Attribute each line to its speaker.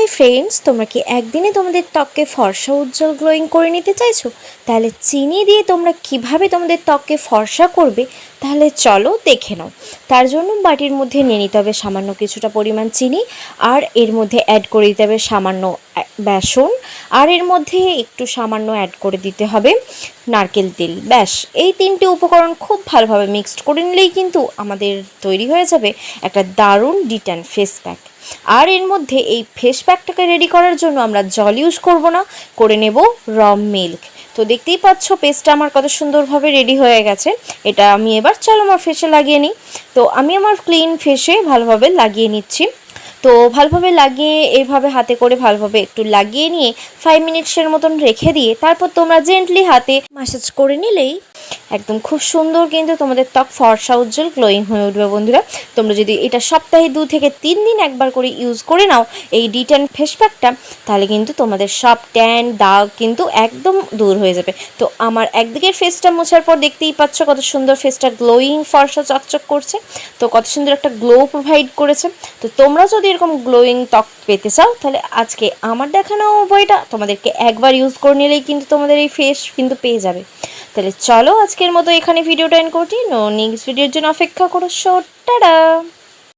Speaker 1: Hi friends, তোমরা কি একদিনে তোমাদের ত্বককে ফর্সা উজ্জ্বল গ্লোয়িং করে নিতে চাইছো? তাহলে চিনি দিয়ে তোমরা কিভাবে তোমাদের ত্বককে ফর্সা করবে তাহলে চলো দেখে নাও। তার জন্য বাটির মধ্যে নিয়ে নিতে হবে সামান্য কিছুটা পরিমাণ চিনি, আর এর মধ্যে অ্যাড করে দিতে হবে সামান্য বেসন, আর এর মধ্যে একটু সামান্য অ্যাড করে দিতে হবে নারকেল তেল। ব্যাস, এই তিনটে উপকরণ খুব ভালোভাবে মিক্সড করে নিলেই কিন্তু আমাদের তৈরি হয়ে যাবে একটা দারুণ ডিট্যান ফেস প্যাক। আর এর মধ্যে এই ফেস প্যাকটাকে রেডি করার জন্য আমরা জল ইউজ করব না, করে নেব র মিল্ক। তো দেখতেই পাচ্ছ পেস্টটা আমার কত সুন্দরভাবে রেডি হয়ে গেছে। এটা আমি এবার চলো আমার ফেসে লাগিয়ে নিই। তো আমি আমার ক্লিন ফেসে ভালোভাবে লাগিয়ে নিচ্ছি। তো ভালোভাবে লাগিয়ে এইভাবে হাতে করে ভালোভাবে একটু লাগিয়ে নিয়ে 5 মিনিটসের মতন রেখে দিয়ে তারপর তোমরা জেন্টলি হাতে ম্যাসাজ করে নিলেই একদম খুব সুন্দর কিন্তু তোমাদের ত্বক ফর্সা উজ্জ্বল গ্লোয়িং হয়ে উঠবে। বন্ধুরা, তোমরা যদি এটা সপ্তাহে 2 থেকে 3 দিন একবার করে ইউজ করে নাও এই ডিট্যান ফেস প্যাকটা, তাহলে কিন্তু তোমাদের সব ট্যান দাগ কিন্তু একদম দূর হয়ে যাবে। তো আমার একদিকের ফেসটা মোছার পর দেখতেই পাচ্ছ কত সুন্দর ফেসটা গ্লোয়িং ফর্সা চকচক করছে। তো কত সুন্দর একটা গ্লো প্রোভাইড করেছে। তো তোমরা যদি এরকম গ্লোয়িং ত্বক পেতে চাও তাহলে আজকে আমার দেখানো উপায়টা তোমাদেরকে একবার ইউজ করে নিলেই কিন্তু তোমাদের এই ফেস কিন্তু পেয়ে যাবে। তাহলে চলো আজকের মতো এখানে ভিডিওটা এন্ড করছি। নেক্সট ভিডিওর জন্য অপেক্ষা করো। টাটা।